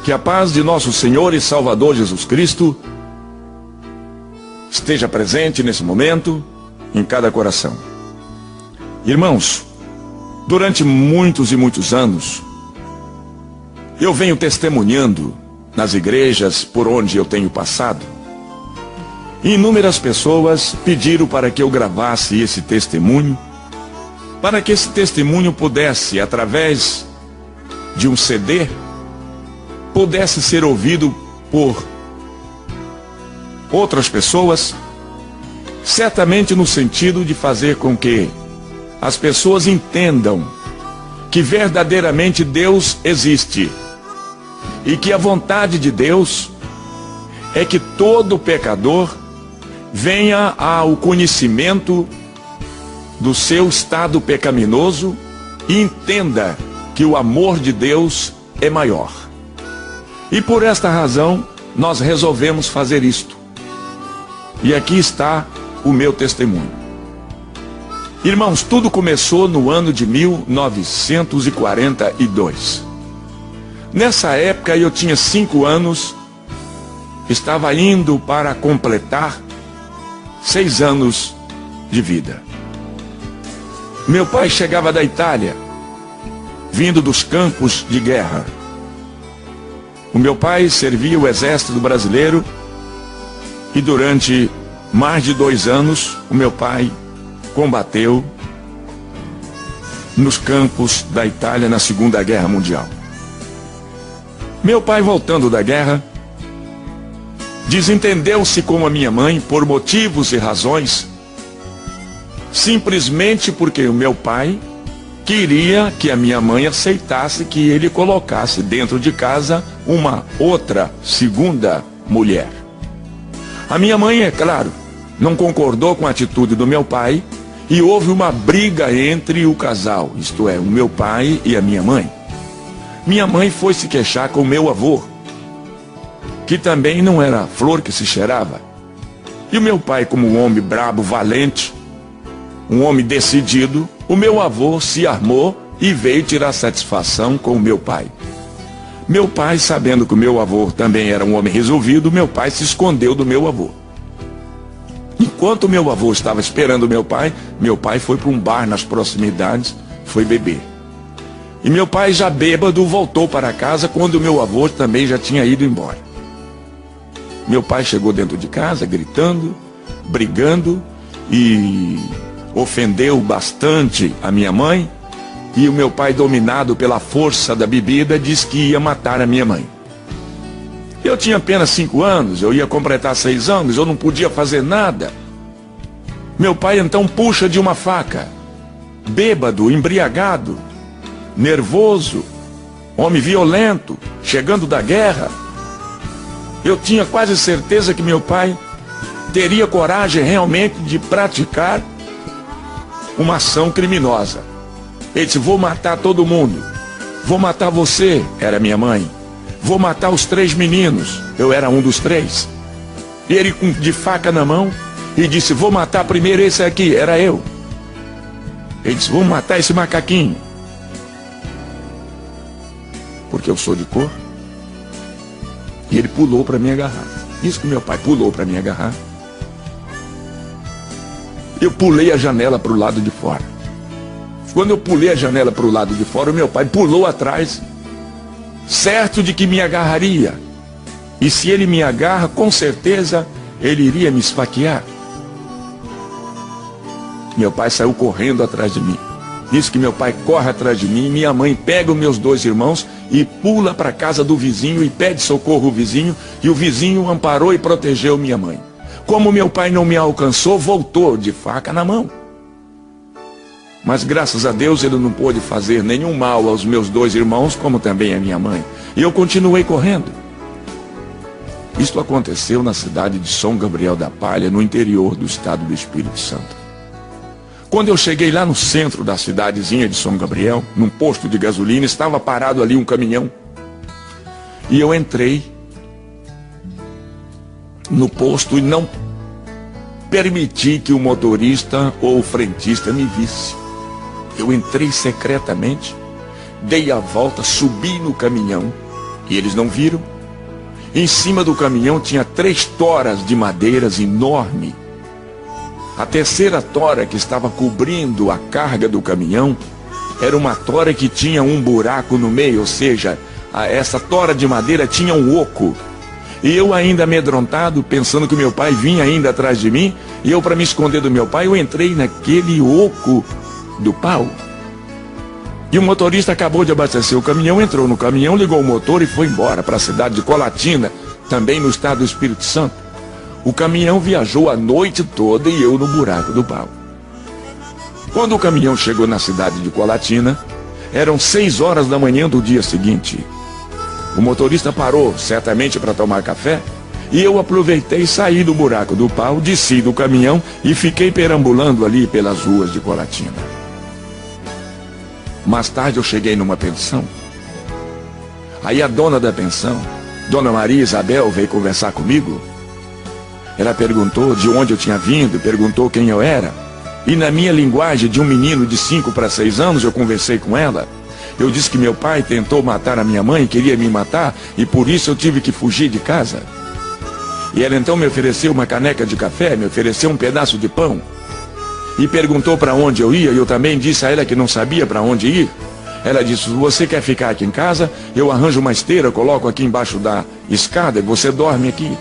Que a paz de nosso Senhor e Salvador Jesus Cristo esteja presente nesse momento em cada coração. Irmãos, durante muitos e muitos anos, eu venho testemunhando nas igrejas por onde eu tenho passado. Inúmeras pessoas pediram para que eu gravasse esse testemunho, para que esse testemunho pudesse, através de um CD, pudesse ser ouvido por outras pessoas, certamente no sentido de fazer com que as pessoas entendam que verdadeiramente Deus existe e que a vontade de Deus é que todo pecador venha ao conhecimento do seu estado pecaminoso e entenda que o amor de Deus é maior. E por esta razão, nós resolvemos fazer isto. E aqui está o meu testemunho. Irmãos, tudo começou no ano de 1942. Nessa época eu tinha 5 anos, estava indo para completar 6 anos de vida. Meu pai chegava da Itália, vindo dos campos de guerra. O meu pai servia o exército brasileiro e durante mais de 2 anos o meu pai combateu nos campos da Itália na Segunda Guerra Mundial. Meu pai, voltando da guerra, desentendeu-se com a minha mãe por motivos e razões, simplesmente porque o meu pai queria que a minha mãe aceitasse que ele colocasse dentro de casa uma outra segunda mulher. A minha mãe, é claro, não concordou com a atitude do meu pai e houve uma briga entre o casal, isto é, o meu pai e a minha mãe. Minha mãe foi se queixar com o meu avô, que também não era flor que se cheirava. E o meu pai, como um homem brabo, valente, um homem decidido, o meu avô se armou e veio tirar satisfação com o meu pai. Meu pai, sabendo que o meu avô também era um homem resolvido, meu pai se escondeu do meu avô. Enquanto meu avô estava esperando meu pai foi para um bar nas proximidades, foi beber. E meu pai, já bêbado, voltou para casa quando o meu avô também já tinha ido embora. Meu pai chegou dentro de casa gritando, brigando e ofendeu bastante a minha mãe. E o meu pai, dominado pela força da bebida, disse que ia matar a minha mãe. Eu tinha apenas 5 anos, eu ia completar 6 anos, eu não podia fazer nada. Meu pai então puxa de uma faca, bêbado, embriagado, nervoso, homem violento, chegando da guerra. Eu tinha quase certeza que meu pai teria coragem realmente de praticar uma ação criminosa. Ele disse: vou matar todo mundo, vou matar você, era minha mãe, vou matar os 3 meninos, eu era um dos 3. E ele de faca na mão e disse: vou matar primeiro esse aqui, era eu. Ele disse: vou matar esse macaquinho, porque eu sou de cor. E ele pulou para me agarrar. Isso que meu pai pulou para me agarrar. Eu pulei a janela para o lado de fora. Quando eu pulei a janela para o lado de fora, o meu pai pulou atrás, certo de que me agarraria. E se ele me agarra, com certeza ele iria me esfaquear. Meu pai saiu correndo atrás de mim. Diz que meu pai corre atrás de mim, minha mãe pega os meus 2 irmãos e pula para a casa do vizinho e pede socorro ao vizinho, e o vizinho amparou e protegeu minha mãe. Como meu pai não me alcançou, voltou de faca na mão. Mas graças a Deus ele não pôde fazer nenhum mal aos meus 2 irmãos, como também a minha mãe. E eu continuei correndo. Isto aconteceu na cidade de São Gabriel da Palha, no interior do estado do Espírito Santo. Quando eu cheguei lá no centro da cidadezinha de São Gabriel, num posto de gasolina, estava parado ali um caminhão. E eu entrei no posto e não permiti que o motorista ou o frentista me visse. Eu entrei secretamente, dei a volta, subi no caminhão E eles não viram. Em cima do caminhão tinha 3 toras de madeiras enormes. A terceira tora que estava cobrindo a carga do caminhão era uma tora que tinha um buraco no meio, ou seja, essa tora de madeira tinha um oco. E eu ainda amedrontado, pensando que meu pai vinha ainda atrás de mim, e eu, para me esconder do meu pai, eu entrei naquele oco do pau. E o motorista acabou de abastecer o caminhão, entrou no caminhão, ligou o motor e foi embora para a cidade de Colatina, também no estado do Espírito Santo. O caminhão viajou a noite toda e eu no buraco do pau. Quando o caminhão chegou na cidade de Colatina, eram 6 horas da manhã do dia seguinte. O motorista parou, certamente para tomar café, e eu aproveitei e saí do buraco do pau, desci do caminhão e fiquei perambulando ali pelas ruas de Colatina. Mais tarde eu cheguei numa pensão. Aí a dona da pensão, Dona Maria Isabel, veio conversar comigo. Ela perguntou de onde eu tinha vindo, perguntou quem eu era. E na minha linguagem de um menino de 5 para 6 anos, eu conversei com ela. Eu disse que meu pai tentou matar a minha mãe, queria me matar, e por isso eu tive que fugir de casa. E ela então me ofereceu uma caneca de café, me ofereceu um pedaço de pão. E perguntou para onde eu ia, e eu também disse a ela que não sabia para onde ir. Ela disse, se você quer ficar aqui em casa, eu arranjo uma esteira, coloco aqui embaixo da escada e você dorme aqui.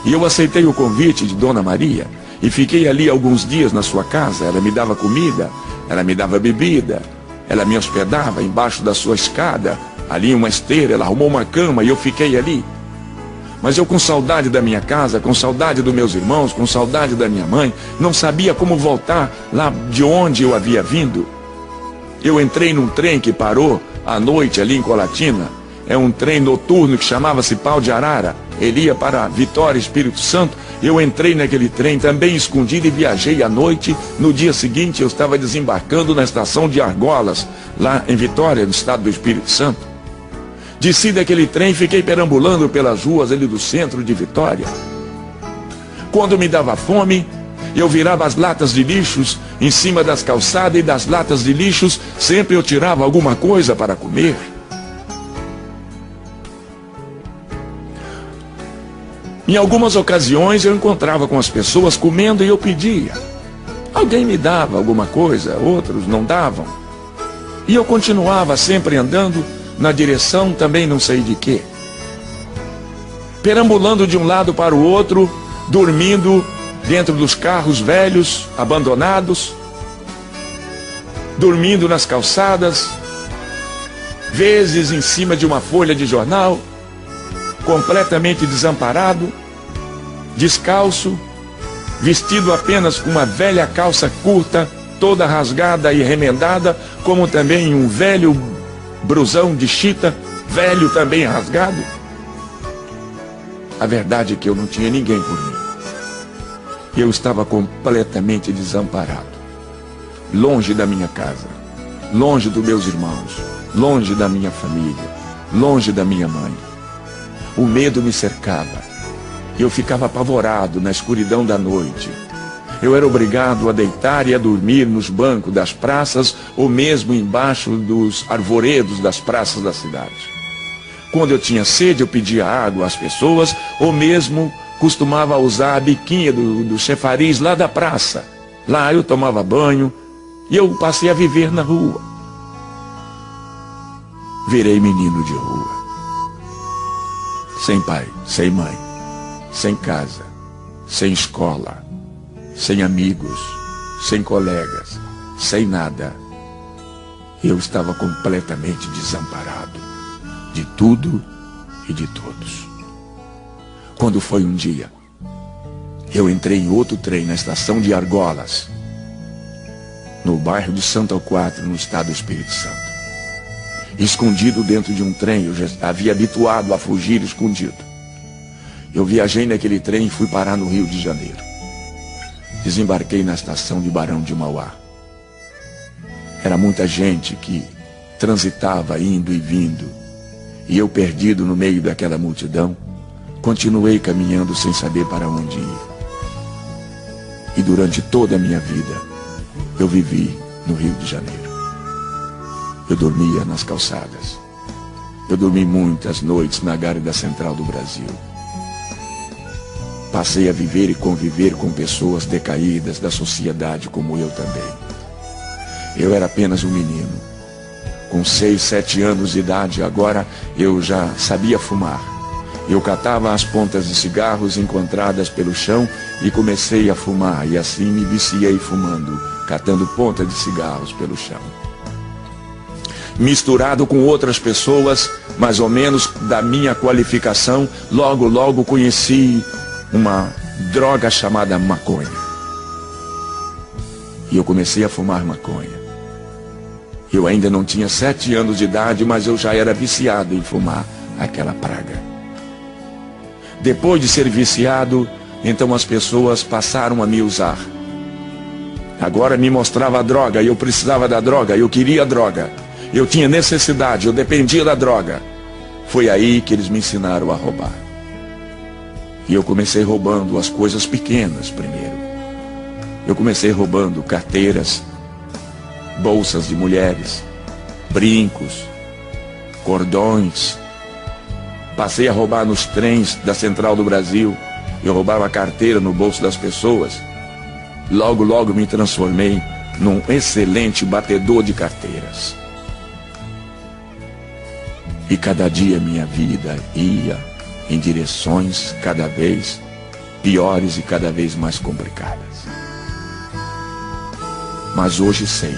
E eu aceitei o convite de Dona Maria e fiquei ali alguns dias na sua casa. Ela me dava comida, ela me dava bebida, ela me hospedava embaixo da sua escada, ali uma esteira, ela arrumou uma cama e eu fiquei ali. Mas eu, com saudade da minha casa, com saudade dos meus irmãos, com saudade da minha mãe, não sabia como voltar lá de onde eu havia vindo. Eu entrei num trem que parou à noite ali em Colatina. É um trem noturno que chamava-se Pau de Arara. Ele ia para Vitória, Espírito Santo. Eu entrei naquele trem também escondido e viajei à noite. No dia seguinte eu estava desembarcando na estação de Argolas, lá em Vitória, no estado do Espírito Santo. Desci daquele trem e fiquei perambulando pelas ruas ali do centro de Vitória. Quando me dava fome, eu virava as latas de lixos em cima das calçadas, e das latas de lixos sempre eu tirava alguma coisa para comer. Em algumas ocasiões eu encontrava com as pessoas comendo e eu pedia. Alguém me dava alguma coisa, outros não davam. E eu continuava sempre andando na direção também não sei de quê. Perambulando de um lado para o outro, dormindo dentro dos carros velhos, abandonados, dormindo nas calçadas, vezes em cima de uma folha de jornal, completamente desamparado, descalço, vestido apenas com uma velha calça curta, toda rasgada e remendada, como também um velho brusão de chita, velho também rasgado. A verdade é que eu não tinha ninguém por mim. Eu estava completamente desamparado, longe da minha casa, longe dos meus irmãos, longe da minha família, longe da minha mãe. O medo me cercava. Eu ficava apavorado na escuridão da noite. Eu era obrigado a deitar e a dormir nos bancos das praças ou mesmo embaixo dos arvoredos das praças da cidade. Quando eu tinha sede, eu pedia água às pessoas ou mesmo costumava usar a biquinha do chafariz lá da praça. Lá eu tomava banho e eu passei a viver na rua. Virei menino de rua. Sem pai, sem mãe, sem casa, sem escola, sem amigos, sem colegas, sem nada. Eu estava completamente desamparado de tudo e de todos. Quando foi um dia, eu entrei em outro trem na estação de Argolas, no bairro de Santo Alquatre, no estado do Espírito Santo. Escondido dentro de um trem, eu já havia habituado a fugir escondido. Eu viajei naquele trem e fui parar no Rio de Janeiro. Desembarquei na estação de Barão de Mauá. Era muita gente que transitava indo e vindo, e eu, perdido no meio daquela multidão, continuei caminhando sem saber para onde ir. E durante toda a minha vida, eu vivi no Rio de Janeiro. Eu dormia nas calçadas. Eu dormi muitas noites na Gávea Central do Brasil. Passei a viver e conviver com pessoas decaídas da sociedade como eu também. Eu era apenas um menino. Com 6, 7 anos de idade, agora eu já sabia fumar. Eu catava as pontas de cigarros encontradas pelo chão e comecei a fumar. E assim me viciei fumando, catando pontas de cigarros pelo chão. Misturado com outras pessoas, mais ou menos da minha qualificação, logo conheci uma droga chamada maconha. E eu comecei a fumar maconha. Eu ainda não tinha 7 anos de idade, mas eu já era viciado em fumar aquela praga. Depois de ser viciado, então as pessoas passaram a me usar. Agora me mostrava a droga, e eu precisava da droga, eu queria a droga. Eu tinha necessidade, eu dependia da droga. Foi aí que eles me ensinaram a roubar. E eu comecei roubando as coisas pequenas primeiro. Eu comecei roubando carteiras, bolsas de mulheres, brincos, cordões. Passei a roubar nos trens da Central do Brasil. Eu roubava a carteira no bolso das pessoas. Logo me transformei num excelente batedor de carteiras. E cada dia minha vida ia em direções cada vez piores e cada vez mais complicadas. Mas hoje sei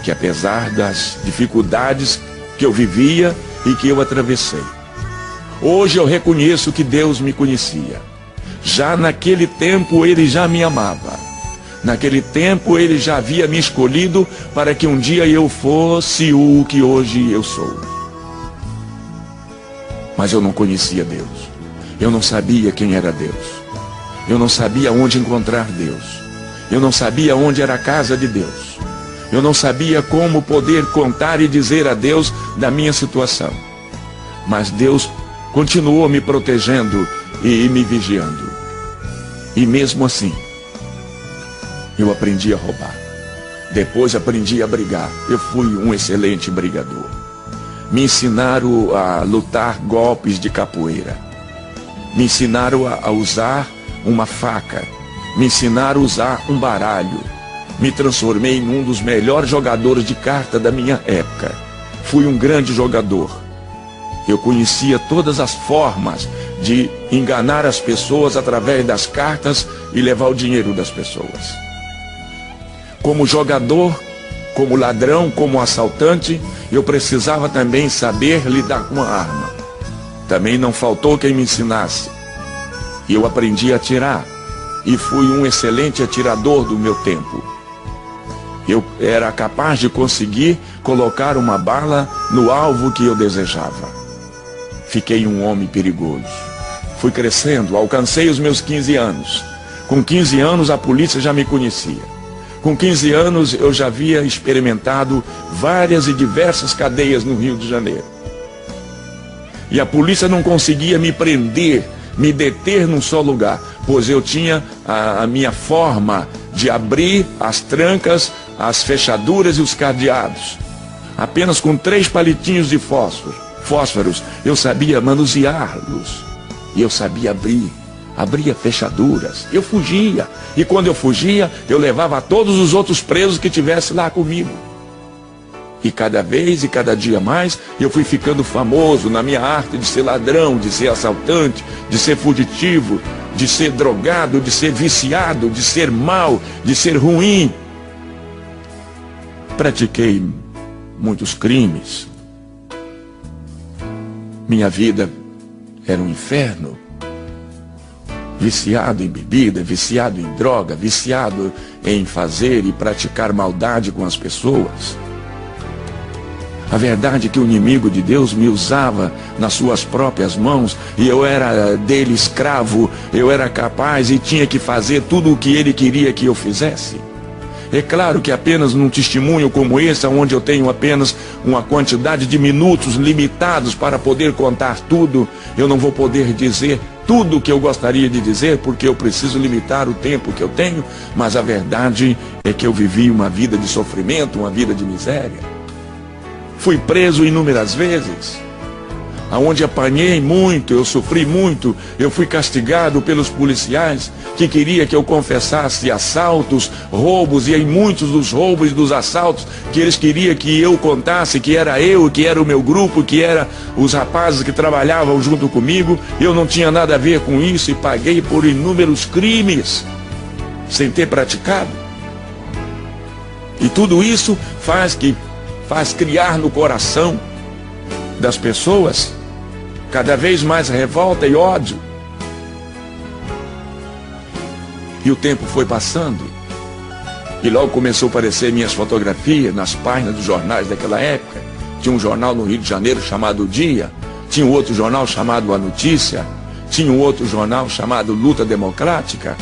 que apesar das dificuldades que eu vivia e que eu atravessei, hoje eu reconheço que Deus me conhecia. Já naquele tempo Ele já me amava. Naquele tempo Ele já havia me escolhido para que um dia eu fosse o que hoje eu sou. Mas eu não conhecia Deus. Eu não sabia quem era Deus. Eu não sabia onde encontrar Deus. Eu não sabia onde era a casa de Deus. Eu não sabia como poder contar e dizer a Deus da minha situação. Mas Deus continuou me protegendo e me vigiando. E mesmo assim, eu aprendi a roubar. Depois aprendi a brigar. Eu fui um excelente brigador. Me ensinaram a lutar golpes de capoeira. Me ensinaram a usar uma faca. Me ensinaram a usar um baralho. Me transformei em um dos melhores jogadores de carta da minha época. Fui um grande jogador. Eu conhecia todas as formas de enganar as pessoas através das cartas e levar o dinheiro das pessoas. Como jogador, como ladrão, como assaltante, eu precisava também saber lidar com a arma. Também não faltou quem me ensinasse. E eu aprendi a atirar. E fui um excelente atirador do meu tempo. Eu era capaz de conseguir colocar uma bala no alvo que eu desejava. Fiquei um homem perigoso. Fui crescendo, alcancei os meus 15 anos. Com 15 anos a polícia já me conhecia. Com 15 anos eu já havia experimentado várias e diversas cadeias no Rio de Janeiro. E a polícia não conseguia me prender, me deter num só lugar, pois eu tinha a minha forma de abrir as trancas, as fechaduras e os cadeados. Apenas com 3 palitinhos de fósforos, eu sabia manuseá-los. E eu sabia abria fechaduras. Eu fugia. E quando eu fugia, eu levava todos os outros presos que tivessem lá comigo. E cada vez e cada dia mais, eu fui ficando famoso na minha arte de ser ladrão, de ser assaltante, de ser fugitivo, de ser drogado, de ser viciado, de ser mau, de ser ruim. Pratiquei muitos crimes. Minha vida era um inferno. Viciado em bebida, viciado em droga, viciado em fazer e praticar maldade com as pessoas. A verdade é que o inimigo de Deus me usava nas suas próprias mãos e eu era dele escravo, eu era capaz e tinha que fazer tudo o que ele queria que eu fizesse. É claro que apenas num testemunho como esse, onde eu tenho apenas uma quantidade de minutos limitados para poder contar tudo, eu não vou poder dizer tudo o que eu gostaria de dizer, porque eu preciso limitar o tempo que eu tenho, mas a verdade é que eu vivi uma vida de sofrimento, uma vida de miséria. fui preso inúmeras vezes, aonde apanhei muito, eu sofri muito, eu fui castigado pelos policiais que queria que eu confessasse assaltos, roubos, e em muitos dos roubos e dos assaltos que eles queriam que eu contasse que era eu, que era o meu grupo, que era os rapazes que trabalhavam junto comigo. Eu não tinha nada a ver com isso e paguei por inúmeros crimes sem ter praticado. E tudo isso faz criar no coração das pessoas cada vez mais revolta e ódio. E o tempo foi passando, e logo começou a aparecer minhas fotografias nas páginas dos jornais daquela época. Tinha um jornal no Rio de Janeiro chamado O Dia, tinha um outro jornal chamado A Notícia, tinha um outro jornal chamado Luta Democrática.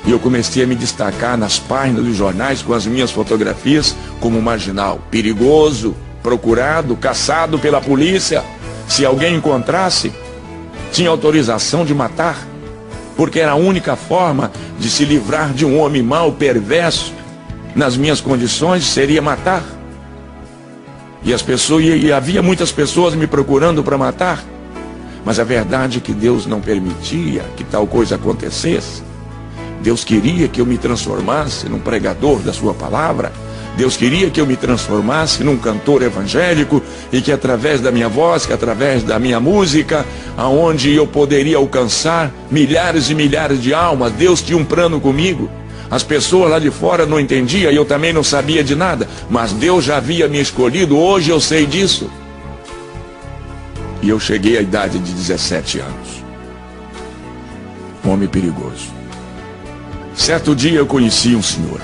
E eu comecei a me destacar nas páginas dos jornais com as minhas fotografias como marginal, perigoso, procurado, caçado pela polícia. Se alguém encontrasse, tinha autorização de matar, porque era a única forma de se livrar de um homem mau, perverso, nas minhas condições, seria matar. E havia muitas pessoas me procurando para matar, mas a verdade é que Deus não permitia que tal coisa acontecesse. Deus queria que eu me transformasse num pregador da sua palavra. Deus queria que eu me transformasse num cantor evangélico, e que através da minha voz, que através da minha música, aonde eu poderia alcançar milhares e milhares de almas. Deus tinha um plano comigo. As pessoas lá de fora não entendiam, e eu também não sabia de nada, mas Deus já havia me escolhido. Hoje eu sei disso. E eu cheguei à idade de 17 anos. Um homem perigoso. Certo dia eu conheci um senhor.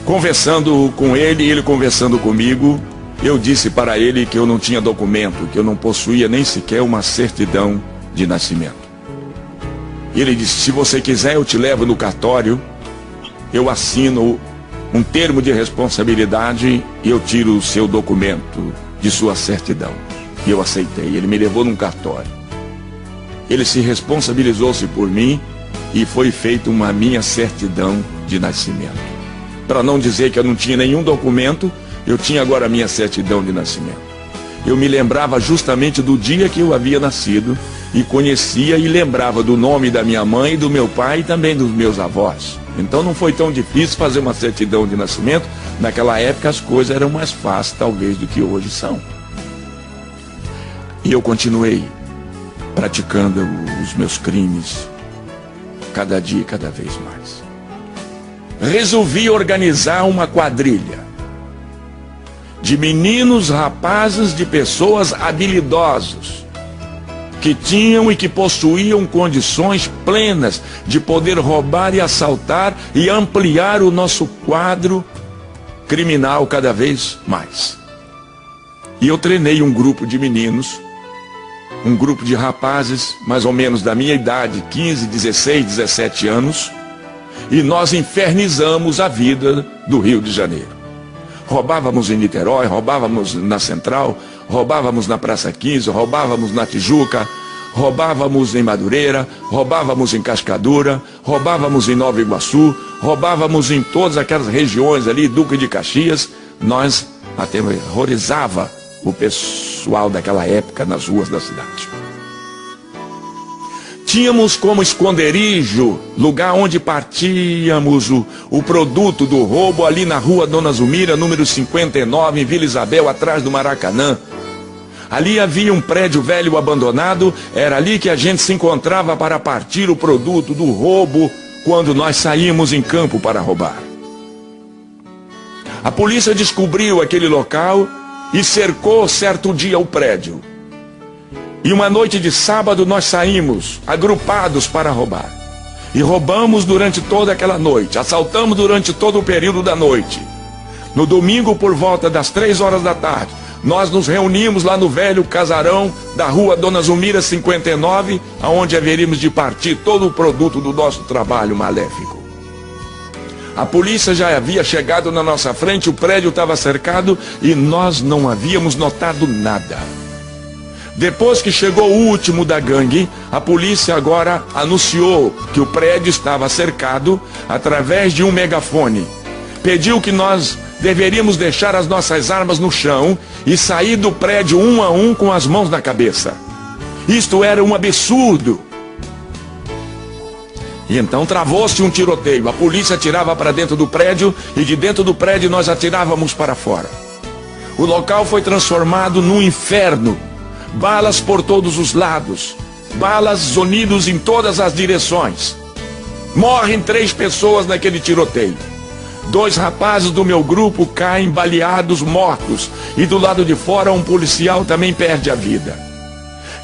Conversando com ele, ele conversando comigo, eu disse para ele que eu não tinha documento, que eu não possuía nem sequer uma certidão de nascimento. E ele disse: se você quiser, eu te levo no cartório, eu assino um termo de responsabilidade e eu tiro o seu documento de sua certidão. E eu aceitei. Ele me levou num cartório. Ele se responsabilizou-se por mim e foi feita uma minha certidão de nascimento. Para não dizer que eu não tinha nenhum documento, eu tinha agora a minha certidão de nascimento. Eu me lembrava justamente do dia que eu havia nascido, e conhecia e lembrava do nome da minha mãe e do meu pai e também dos meus avós. Então não foi tão difícil fazer uma certidão de nascimento. Naquela época as coisas eram mais fáceis talvez do que hoje são. E eu continuei praticando os meus crimes, cada dia e cada vez mais. Resolvi organizar uma quadrilha de meninos, rapazes, de pessoas habilidosos, que tinham e que possuíam condições plenas de poder roubar e assaltar e ampliar o nosso quadro criminal cada vez mais. E eu treinei um grupo de meninos, um grupo de rapazes, mais ou menos da minha idade, 15, 16, 17 anos, e nós infernizamos a vida do Rio de Janeiro. Roubávamos em Niterói, roubávamos na Central, roubávamos na Praça 15, roubávamos na Tijuca, roubávamos em Madureira, roubávamos em Cascadura, roubávamos em Nova Iguaçu, roubávamos em todas aquelas regiões ali, Duque de Caxias. Nós aterrorizava o pessoal daquela época nas ruas da cidade. Tínhamos como esconderijo, lugar onde partíamos o produto do roubo, ali na rua Dona Zulmira, número 59, em Vila Isabel, atrás do Maracanã. Ali havia um prédio velho abandonado, era ali que a gente se encontrava para partir o produto do roubo, quando nós saímos em campo para roubar. A polícia descobriu aquele local e cercou certo dia o prédio. E uma noite de sábado nós saímos agrupados para roubar. E roubamos durante toda aquela noite, assaltamos durante todo o período da noite. No domingo, por volta das 3 horas da tarde, nós nos reunimos lá no velho casarão da rua Dona Zulmira 59, aonde haveríamos de partir todo o produto do nosso trabalho maléfico. A polícia já havia chegado na nossa frente, o prédio estava cercado e nós não havíamos notado nada. Depois que chegou o último da gangue, a polícia agora anunciou que o prédio estava cercado através de um megafone. Pediu que nós deveríamos deixar as nossas armas no chão e sair do prédio um a um com as mãos na cabeça. Isto era um absurdo. E então travou-se um tiroteio. A polícia atirava para dentro do prédio e de dentro do prédio nós atirávamos para fora. O local foi transformado num inferno. Balas por todos os lados. Balas zunidos em todas as direções. Morrem 3 pessoas naquele tiroteio. 2 rapazes do meu grupo caem baleados, mortos. E do lado de fora um policial também perde a vida.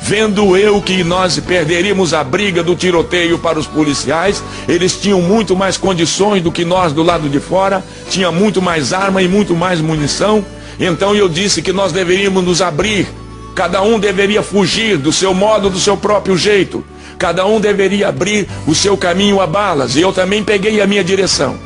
Vendo eu que nós perderíamos a briga do tiroteio para os policiais, eles tinham muito mais condições do que nós do lado de fora, tinha muito mais arma e muito mais munição. Então eu disse que nós deveríamos nos abrir, cada um deveria fugir do seu modo, do seu próprio jeito, cada um deveria abrir o seu caminho a balas, e eu também peguei a minha direção.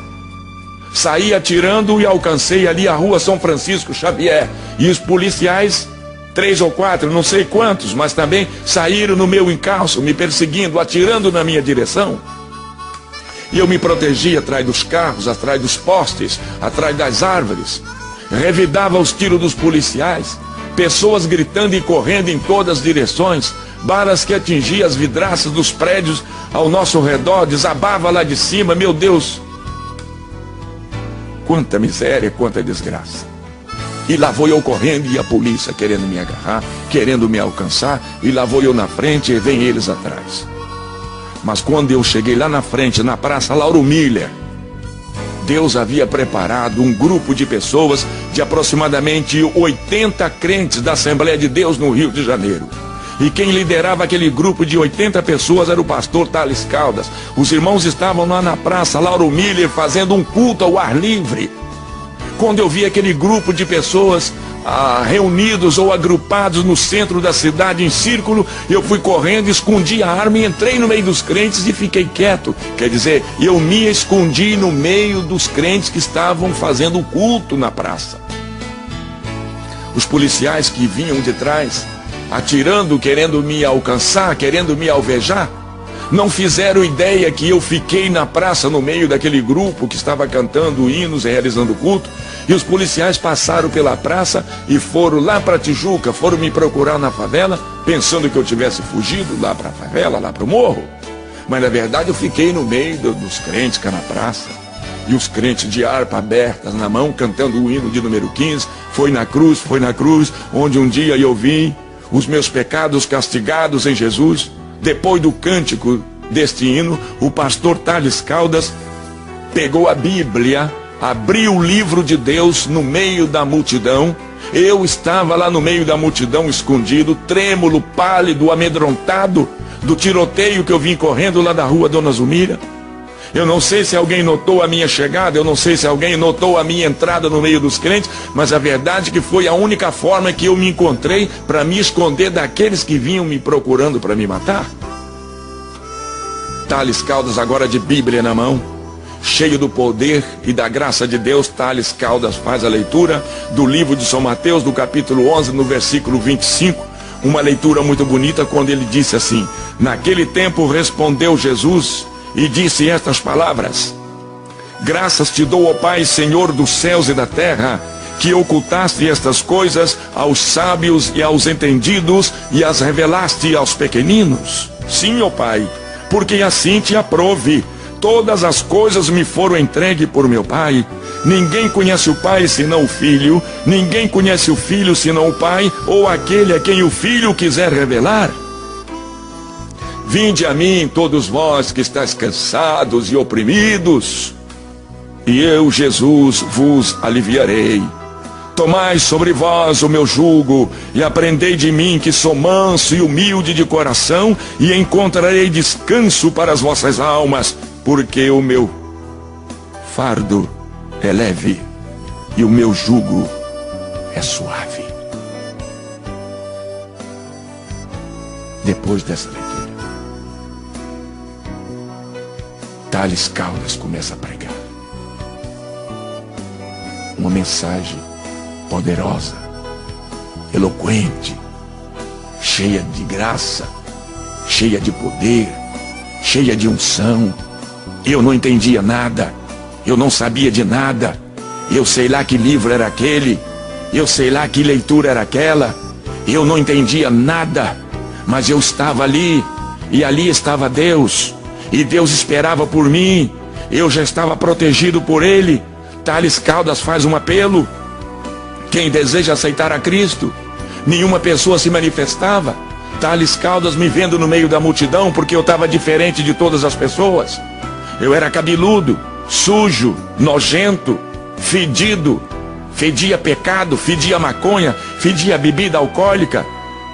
Saí atirando e alcancei ali a rua São Francisco Xavier, e os policiais, 3 ou 4, não sei quantos, mas também saíram no meu encalço, me perseguindo, atirando na minha direção. E eu me protegi atrás dos carros, atrás dos postes, atrás das árvores. Revidava os tiros dos policiais, pessoas gritando e correndo em todas as direções, balas que atingiam as vidraças dos prédios ao nosso redor, desabava lá de cima, meu Deus. Quanta miséria, quanta desgraça. E lá vou eu correndo e a polícia querendo me agarrar, querendo me alcançar, e lá vou eu na frente e vem eles atrás. Mas quando eu cheguei lá na frente, na Praça Lauro Miller, Deus havia preparado um grupo de pessoas, de aproximadamente 80 crentes da Assembleia de Deus no Rio de Janeiro. E quem liderava aquele grupo de 80 pessoas era o pastor Thales Caldas. Os irmãos estavam lá na Praça Lauro Miller fazendo um culto ao ar livre. Quando eu vi aquele grupo de pessoas reunidos ou agrupados no centro da cidade em círculo, eu fui correndo, escondi a arma e entrei no meio dos crentes e fiquei quieto. Quer dizer, eu me escondi no meio dos crentes que estavam fazendo o culto na praça. Os policiais que vinham de trás, atirando, querendo me alcançar, querendo me alvejar, não fizeram ideia que eu fiquei na praça no meio daquele grupo que estava cantando hinos e realizando culto. E os policiais passaram pela praça e foram lá para Tijuca, foram me procurar na favela, pensando que eu tivesse fugido lá para a favela, lá para o morro. Mas na verdade eu fiquei no meio dos crentes cá na praça. E os crentes de harpa abertas na mão, cantando o hino de número 15, foi na cruz, onde um dia eu vi os meus pecados castigados em Jesus. Depois do cântico deste hino, o pastor Thales Caldas pegou a Bíblia, abriu o livro de Deus no meio da multidão. Eu estava lá no meio da multidão, escondido, trêmulo, pálido, amedrontado do tiroteio que eu vim correndo lá da rua Dona Zumira. Eu não sei se alguém notou a minha chegada, eu não sei se alguém notou a minha entrada no meio dos crentes, mas a verdade é que foi a única forma que eu me encontrei para me esconder daqueles que vinham me procurando para me matar. Thales Caldas, agora de Bíblia na mão, cheio do poder e da graça de Deus, Thales Caldas faz a leitura do livro de São Mateus, do capítulo 11, no versículo 25, uma leitura muito bonita, quando ele disse assim: naquele tempo respondeu Jesus e disse estas palavras: graças te dou, ó Pai, Senhor dos céus e da terra, que ocultaste estas coisas aos sábios e aos entendidos e as revelaste aos pequeninos. Sim, ó Pai, porque assim te aprove. Todas as coisas me foram entregues por meu Pai. Ninguém conhece o Pai senão o Filho. Ninguém conhece o Filho senão o Pai, ou aquele a quem o Filho quiser revelar. Vinde a mim, todos vós que estáis cansados e oprimidos, e eu, Jesus, vos aliviarei. Tomai sobre vós o meu jugo, e aprendei de mim, que sou manso e humilde de coração, e encontrarei descanso para as vossas almas, porque o meu fardo é leve, e o meu jugo é suave. Depois dessa leitura, Thales Caldas começa a pregar uma mensagem poderosa, eloquente, cheia de graça, cheia de poder, cheia de unção. Eu não entendia nada, eu não sabia de nada, Eu sei lá que livro era aquele, eu sei lá que leitura era aquela. Eu não entendia nada, mas eu estava ali, e ali estava Deus, e Deus esperava por mim. Eu já estava protegido por Ele. Tales Caldas faz um apelo: quem deseja aceitar a Cristo. Nenhuma pessoa se manifestava. Tales Caldas me vendo no meio da multidão, porque eu estava diferente de todas as pessoas. Eu era cabeludo, sujo, nojento, fedido, fedia pecado, fedia maconha, fedia bebida alcoólica.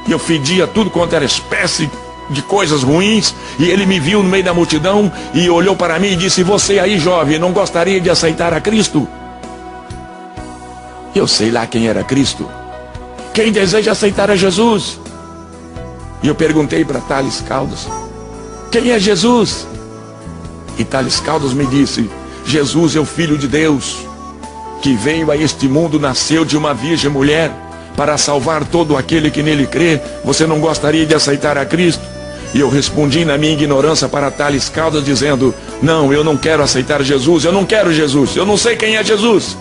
Eu fedia tudo quanto era espécie de coisas ruins. E ele me viu no meio da multidão e olhou para mim e disse: você aí, jovem, não gostaria de aceitar a Cristo? Eu sei lá quem era Cristo. Quem deseja aceitar a Jesus? E eu perguntei para Tales Caldas: quem é Jesus? E Tales Caldas me disse: Jesus é o Filho de Deus, que veio a este mundo, nasceu de uma virgem mulher, para salvar todo aquele que nele crê. Você não gostaria de aceitar a Cristo? E eu respondi na minha ignorância para Tales Caldas, dizendo: não, eu não quero aceitar Jesus, eu não quero Jesus, eu não sei quem é Jesus.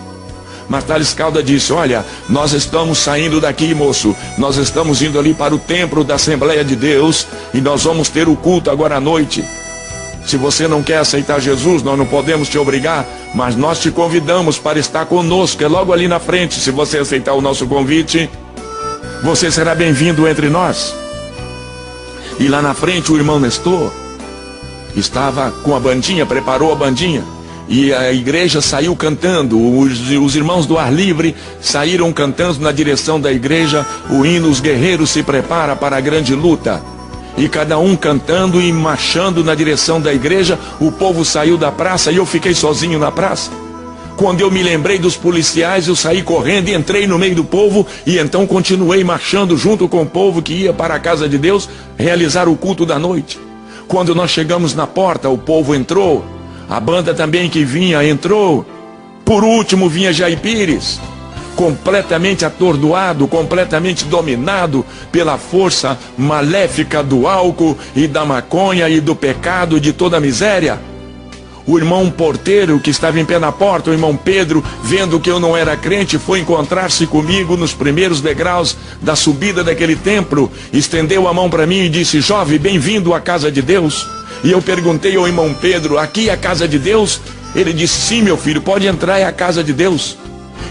Mas Tales Caldas disse: olha, nós estamos saindo daqui, moço, nós estamos indo ali para o templo da Assembleia de Deus, e nós vamos ter o culto agora à noite. Se você não quer aceitar Jesus, nós não podemos te obrigar, mas nós te convidamos para estar conosco, é logo ali na frente. Se você aceitar o nosso convite, você será bem-vindo entre nós. E lá na frente o irmão Nestor estava com a bandinha, preparou a bandinha, e a igreja saiu cantando. Os irmãos do ar livre saíram cantando na direção da igreja o hino Os Guerreiros se Preparam para a Grande Luta. E cada um cantando e marchando na direção da igreja. O povo saiu da praça e eu fiquei sozinho na praça. Quando eu me lembrei dos policiais, eu saí correndo e entrei no meio do povo. E então continuei marchando junto com o povo que ia para a casa de Deus realizar o culto da noite. Quando nós chegamos na porta, o povo entrou. A banda também que vinha entrou. Por último vinha Jair Pires, completamente atordoado, completamente dominado pela força maléfica do álcool e da maconha e do pecado e de toda a miséria. O irmão porteiro que estava em pé na porta, o irmão Pedro, vendo que eu não era crente, foi encontrar-se comigo nos primeiros degraus da subida daquele templo, estendeu a mão para mim e disse: jovem, bem-vindo à casa de Deus. E eu perguntei ao irmão Pedro: aqui é a casa de Deus? Ele disse: sim, meu filho, pode entrar, é a casa de Deus.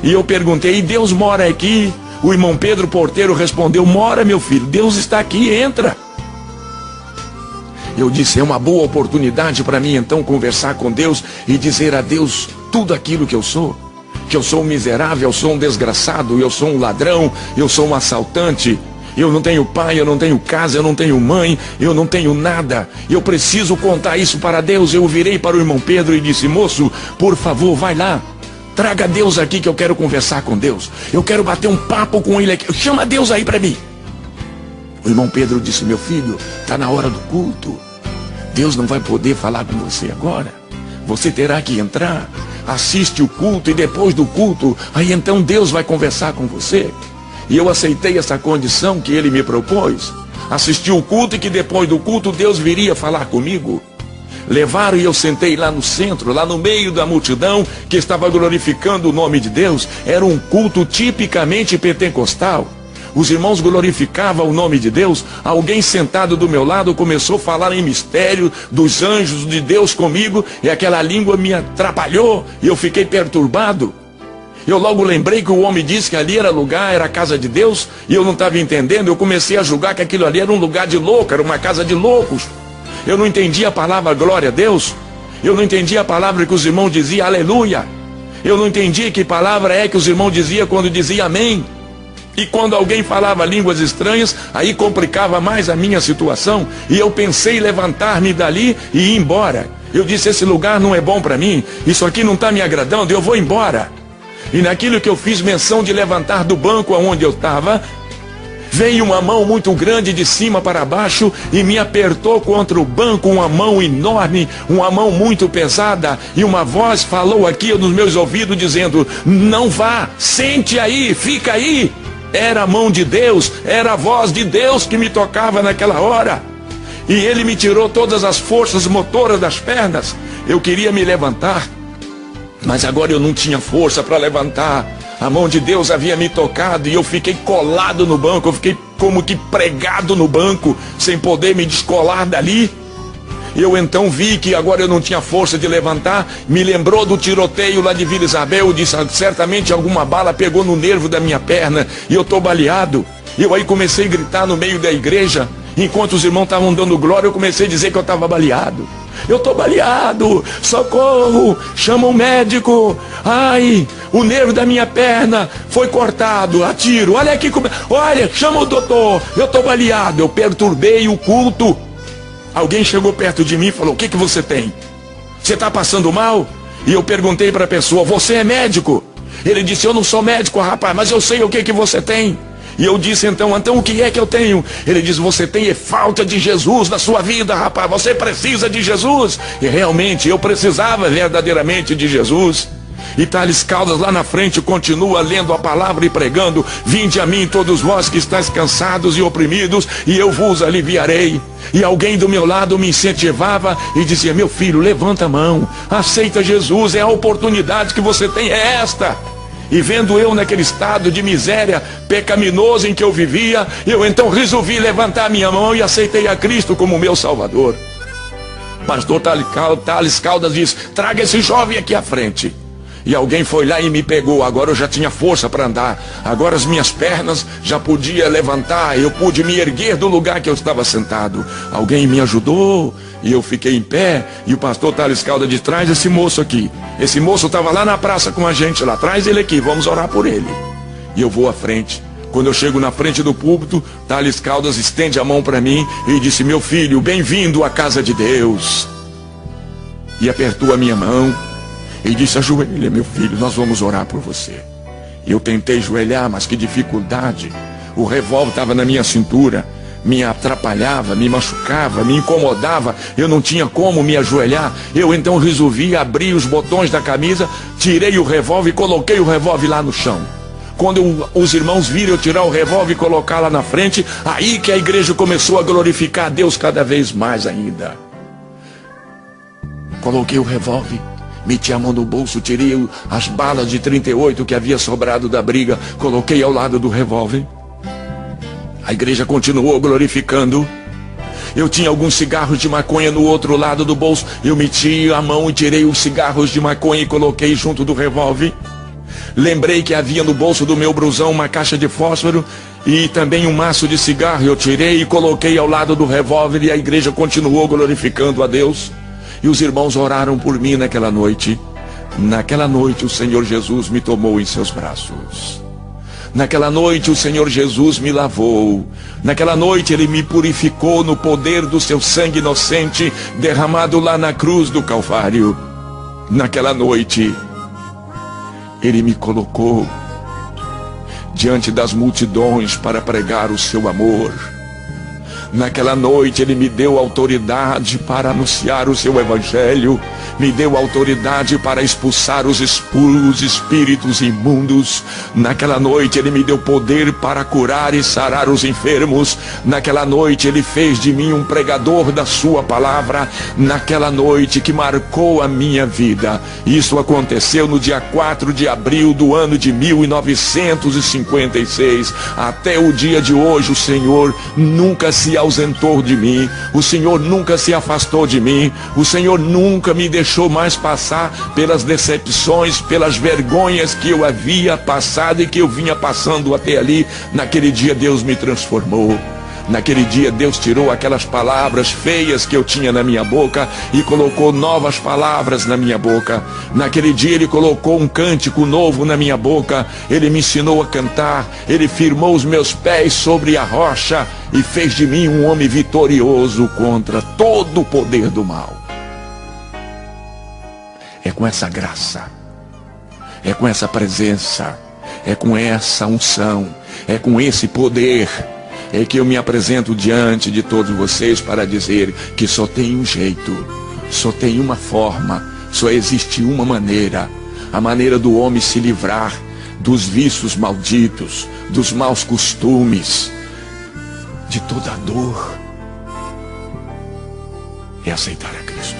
E eu perguntei: e Deus mora aqui? O irmão Pedro porteiro respondeu: mora, meu filho, Deus está aqui, entra. Eu disse: é uma boa oportunidade para mim então conversar com Deus e dizer a Deus tudo aquilo que eu sou. Que eu sou um miserável, eu sou um desgraçado, eu sou um ladrão, eu sou um assaltante. Eu não tenho pai, eu não tenho casa, eu não tenho mãe, eu não tenho nada. Eu preciso contar isso para Deus. Eu virei para o irmão Pedro e disse: moço, por favor, vai lá. Traga Deus aqui que eu quero conversar com Deus. Eu quero bater um papo com Ele aqui. Chama Deus aí para mim. O irmão Pedro disse: meu filho, está na hora do culto. Deus não vai poder falar com você agora. Você terá que entrar, assiste o culto e depois do culto, aí então Deus vai conversar com você. E eu aceitei essa condição que ele me propôs. Assisti o culto e que depois do culto Deus viria falar comigo. Levaram e eu sentei lá no centro, lá no meio da multidão que estava glorificando o nome de Deus. Era um culto tipicamente pentecostal. Os irmãos glorificavam o nome de Deus. Alguém sentado do meu lado começou a falar em mistério dos anjos de Deus comigo, e aquela língua me atrapalhou e eu fiquei perturbado. Eu logo lembrei que o homem disse que ali era lugar, era a casa de Deus, e eu não estava entendendo. Eu comecei a julgar que aquilo ali era um lugar de louco, era uma casa de loucos. Eu não entendia a palavra glória a Deus. Eu não entendia a palavra que os irmãos diziam aleluia. Eu não entendia que palavra é que os irmãos diziam quando diziam amém. E quando alguém falava línguas estranhas, aí complicava mais a minha situação. E eu pensei em levantar-me dali e ir embora. Eu disse: esse lugar não é bom para mim, isso aqui não está me agradando, eu vou embora. E naquilo que eu fiz menção de levantar do banco aonde eu estava, veio uma mão muito grande de cima para baixo e me apertou contra o banco, uma mão enorme, uma mão muito pesada, e uma voz falou aqui nos meus ouvidos dizendo: não vá, sente aí, fica aí. Era a mão de Deus, era a voz de Deus que me tocava naquela hora. E ele me tirou todas as forças motoras das pernas. Eu queria me levantar, Mas agora eu não tinha força para levantar. A mão de Deus havia me tocado e eu fiquei colado no banco. Eu fiquei como que pregado no banco, sem poder me descolar dali. Eu então vi que agora eu não tinha força de levantar. Me lembrou do tiroteio lá de Vila Isabel. Eu disse, certamente alguma bala pegou no nervo da minha perna e eu estou baleado. Eu aí comecei a gritar no meio da igreja. Enquanto os irmãos estavam dando glória, eu comecei a dizer que eu estava baleado. Eu estou baleado, socorro, chama um médico. Ai, o nervo da minha perna foi cortado a tiro. Olha aqui, olha, chama o doutor, eu estou baleado. Eu perturbei o culto. Alguém chegou perto de mim e falou, o que você tem? Você está passando mal? E eu perguntei para a pessoa, você é médico? Ele disse, eu não sou médico, rapaz, mas eu sei o que você tem. E eu disse então o que é que eu tenho? Ele disse, você tem falta de Jesus na sua vida, rapaz, você precisa de Jesus. E realmente eu precisava verdadeiramente de Jesus. E Thales Caldas lá na frente continua lendo a palavra e pregando, vinde a mim todos vós que estáis cansados e oprimidos, e eu vos aliviarei. E alguém do meu lado me incentivava e dizia, meu filho, levanta a mão, aceita Jesus, é a oportunidade que você tem, é esta. E vendo eu naquele estado de miséria pecaminoso em que eu vivia, eu então resolvi levantar a minha mão e aceitei a Cristo como meu Salvador. Pastor Thales Caldas diz, traga esse jovem aqui à frente. E alguém foi lá e me pegou. Agora eu já tinha força para andar. Agora as minhas pernas já podia levantar. Eu pude me erguer do lugar que eu estava sentado. Alguém me ajudou e eu fiquei em pé. E o pastor Thales Caldas diz, traz esse moço aqui. Esse moço estava lá na praça com a gente lá. Traz ele aqui, vamos orar por ele. E eu vou à frente. Quando eu chego na frente do púlpito, Thales Caldas estende a mão para mim e disse, meu filho, bem-vindo à casa de Deus. E apertou a minha mão. E disse, ajoelha, meu filho, nós vamos orar por você. Eu tentei ajoelhar, mas que dificuldade. O revólver estava na minha cintura, me atrapalhava, me machucava, me incomodava. Eu não tinha como me ajoelhar. Eu então resolvi abrir os botões da camisa, tirei o revólver e coloquei o revólver lá no chão. Quando os irmãos viram eu tirar o revólver e colocar lá na frente, aí que a igreja começou a glorificar a Deus cada vez mais ainda. Coloquei o revólver, meti a mão no bolso, tirei as balas de 38 que havia sobrado da briga, coloquei ao lado do revólver. A igreja continuou glorificando. Eu tinha alguns cigarros de maconha no outro lado do bolso. Eu meti a mão e tirei os cigarros de maconha e coloquei junto do revólver. Lembrei que havia no bolso do meu blusão uma caixa de fósforo e também um maço de cigarro. Eu tirei e coloquei ao lado do revólver e a igreja continuou glorificando a Deus. E os irmãos oraram por mim naquela noite. Naquela noite o Senhor Jesus me tomou em seus braços. Naquela noite o Senhor Jesus me lavou. Naquela noite Ele me purificou no poder do seu sangue inocente derramado lá na cruz do Calvário. Naquela noite Ele me colocou diante das multidões para pregar o seu amor. Naquela noite Ele me deu autoridade para anunciar o seu evangelho, me deu autoridade para expulsar os espíritos imundos. Naquela noite Ele me deu poder para curar e sarar os enfermos. Naquela noite Ele fez de mim um pregador da sua palavra. Naquela noite que marcou a minha vida. Isso aconteceu no dia 4 de abril do ano de 1956. Até o dia de hoje o Senhor nunca se ausentou de mim, o Senhor nunca se afastou de mim, o Senhor nunca me deixou mais passar pelas decepções, pelas vergonhas que eu havia passado e que eu vinha passando até ali. Naquele dia Deus me transformou. Naquele dia Deus tirou aquelas palavras feias que eu tinha na minha boca e colocou novas palavras na minha boca. Naquele dia Ele colocou um cântico novo na minha boca. Ele me ensinou a cantar. Ele firmou os meus pés sobre a rocha e fez de mim um homem vitorioso contra todo o poder do mal. É com essa graça, é com essa presença, é com essa unção, é com esse poder é que eu me apresento diante de todos vocês para dizer que só tem um jeito, só tem uma forma, só existe uma maneira, a maneira do homem se livrar dos vícios malditos, dos maus costumes, de toda a dor, é aceitar a Cristo.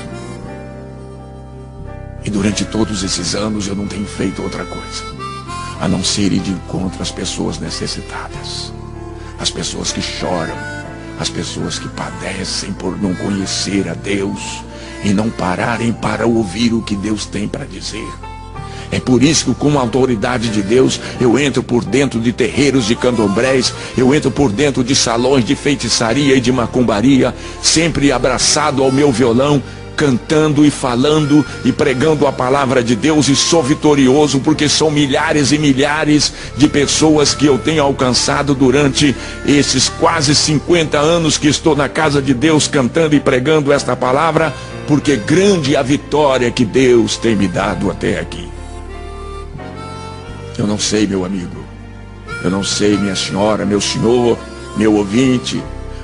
E durante todos esses anos eu não tenho feito outra coisa a não ser ir de encontro às pessoas necessitadas, as pessoas que choram, as pessoas que padecem por não conhecer a Deus e não pararem para ouvir o que Deus tem para dizer. É por isso que, com a autoridade de Deus, eu entro por dentro de terreiros de candomblés, eu entro por dentro de salões de feitiçaria e de macumbaria, sempre abraçado ao meu violão, cantando e falando e pregando a palavra de Deus, e sou vitorioso porque são milhares e milhares de pessoas que eu tenho alcançado durante esses quase 50 anos que estou na casa de Deus cantando e pregando esta palavra, porque grande é a vitória que Deus tem me dado até aqui. Eu não sei, meu amigo, eu não sei, minha senhora, meu senhor, meu ouvinte,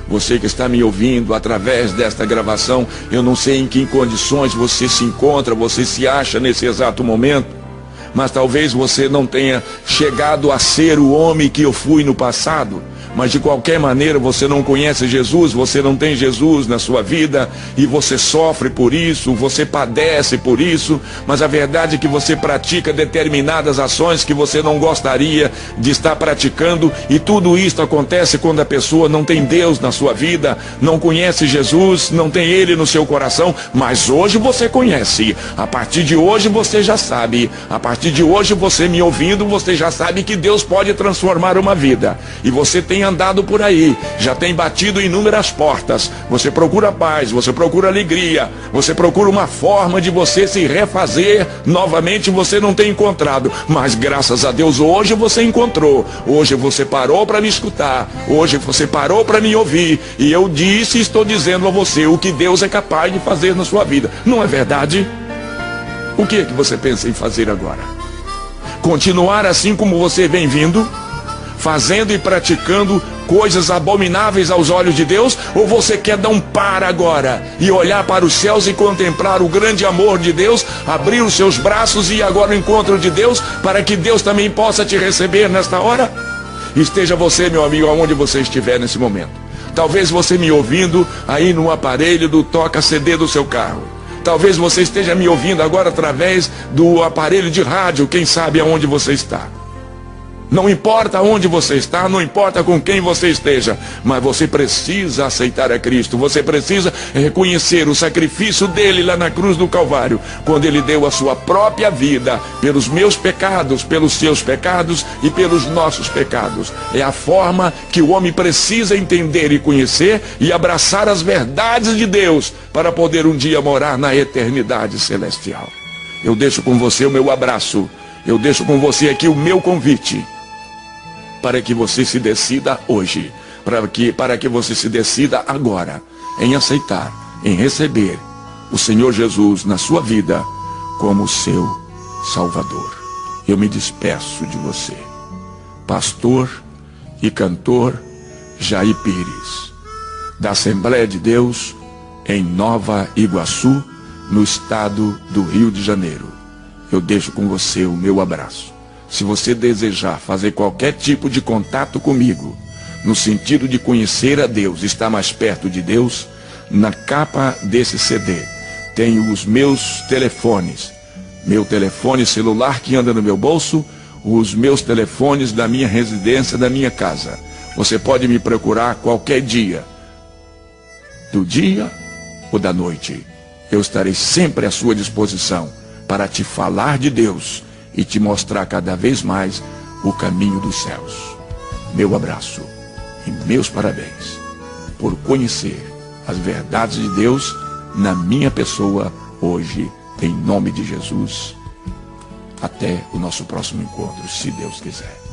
você que está me ouvindo através desta gravação, eu não sei em que condições você se encontra, você se acha nesse exato momento, mas talvez você não tenha chegado a ser o homem que eu fui no passado, mas de qualquer maneira você não conhece Jesus, você não tem Jesus na sua vida, e você sofre por isso, você padece por isso, mas a verdade é que você pratica determinadas ações que você não gostaria de estar praticando, e tudo isso acontece quando a pessoa não tem Deus na sua vida, não conhece Jesus, não tem Ele no seu coração, mas hoje você conhece, a partir de hoje você já sabe, a partir de hoje você me ouvindo, você já sabe que Deus pode transformar uma vida, e você tem andado por aí, já tem batido inúmeras portas, você procura paz, você procura alegria, você procura uma forma de você se refazer novamente, você não tem encontrado, mas graças a Deus hoje você encontrou, hoje você parou para me escutar, hoje você parou para me ouvir, e eu disse e estou dizendo a você o que Deus é capaz de fazer na sua vida, não é verdade? O que é que você pensa em fazer agora? Continuar assim como você vem vindo, fazendo e praticando coisas abomináveis aos olhos de Deus, ou você quer dar um para agora e olhar para os céus e contemplar o grande amor de Deus, abrir os seus braços e ir agora ao encontro de Deus, para que Deus também possa te receber nesta hora? Esteja você, meu amigo, aonde você estiver nesse momento. Talvez você me ouvindo aí no aparelho do toca-CD do seu carro. Talvez você esteja me ouvindo agora através do aparelho de rádio, quem sabe aonde você está. Não importa onde você está, não importa com quem você esteja, mas você precisa aceitar a Cristo, você precisa reconhecer o sacrifício dele lá na cruz do Calvário, quando ele deu a sua própria vida pelos meus pecados, pelos seus pecados e pelos nossos pecados. É a forma que o homem precisa entender e conhecer e abraçar as verdades de Deus para poder um dia morar na eternidade celestial. Eu deixo com você o meu abraço, eu deixo com você aqui o meu convite, para que você se decida hoje, para que você se decida agora, em aceitar, em receber o Senhor Jesus na sua vida como seu Salvador. Eu me despeço de você, pastor e cantor Jair Pires, da Assembleia de Deus em Nova Iguaçu, no estado do Rio de Janeiro. Eu deixo com você o meu abraço. Se você desejar fazer qualquer tipo de contato comigo, no sentido de conhecer a Deus, estar mais perto de Deus, na capa desse CD tem os meus telefones, meu telefone celular que anda no meu bolso, os meus telefones da minha residência, da minha casa. Você pode me procurar qualquer dia, do dia ou da noite. Eu estarei sempre à sua disposição para te falar de Deus e te mostrar cada vez mais o caminho dos céus. Meu abraço e meus parabéns por conhecer as verdades de Deus na minha pessoa hoje, em nome de Jesus. Até o nosso próximo encontro, se Deus quiser.